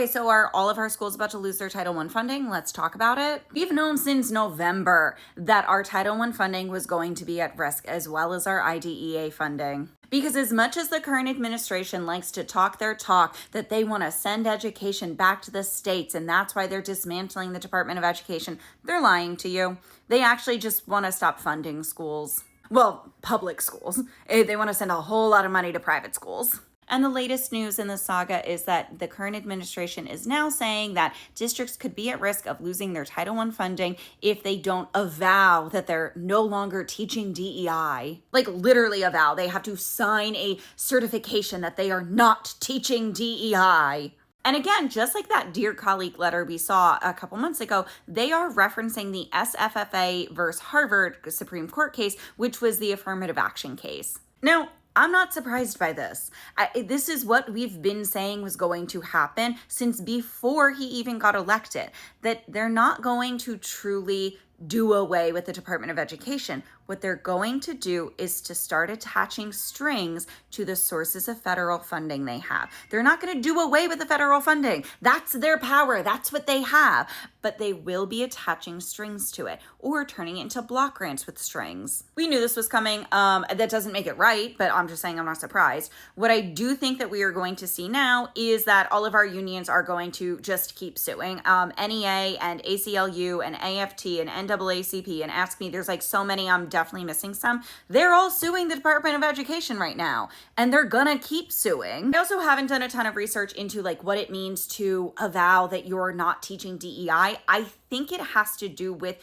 Okay, so are all of our schools about to lose their Title I funding? Let's talk about it. We've known since November that our Title I funding was going to be at risk, as well as our IDEA funding. Because as much as the current administration likes to talk their talk that they want to send education back to the states and that's why they're dismantling the Department of Education, they're lying to you. They actually just want to stop funding schools. Well, public schools. They want to send a whole lot of money to private schools. And the latest news in the saga is that the current administration is now saying that districts could be at risk of losing their Title I funding if they don't avow that they're no longer teaching DEI. Like literally avow. They have to sign a certification that they are not teaching DEI. And again, just like that Dear Colleague letter we saw a couple months ago, they are referencing the SFFA versus Harvard Supreme Court case, which was the affirmative action case. Now, I'm not surprised by this. This is what we've been saying was going to happen since before he even got elected, that they're not going to truly do away with the Department of Education. What they're going to do is to start attaching strings to the sources of federal funding they have. They're not going to do away with the federal funding. That's their power. That's what they have. But they will be attaching strings to it or turning it into block grants with strings. We knew this was coming. That doesn't make it right, but I'm just saying I'm not surprised. What I do think that we are going to see now is that all of our unions are going to just keep suing. NEA and ACLU and AFT and NAACP and Ask Me, there's like so many, I'm definitely missing some. They're all suing the Department of Education right now, and they're gonna keep suing. I also haven't done a ton of research into like what it means to avow that you're not teaching DEI. I think it has to do with,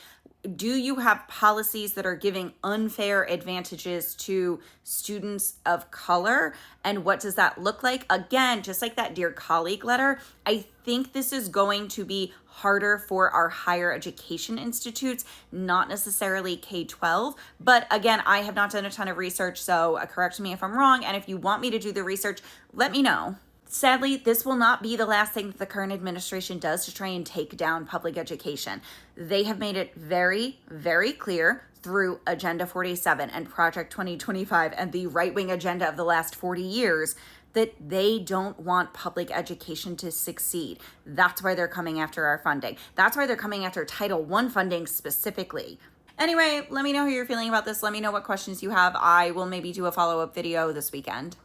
do you have policies that are giving unfair advantages to students of color? And what does that look like? Again, just like that Dear Colleague letter, I think this is going to be harder for our higher education institutes, not necessarily K-12. But again, I have not done a ton of research, so correct me if I'm wrong. And if you want me to do the research, let me know. Sadly, this will not be the last thing that the current administration does to try and take down public education. They have made it very, very clear through Agenda 47 and Project 2025 and the right-wing agenda of the last 40 years that they don't want public education to succeed. That's why they're coming after our funding. That's why they're coming after Title I funding specifically. Anyway, let me know how you're feeling about this. Let me know what questions you have. I will maybe do a follow-up video this weekend.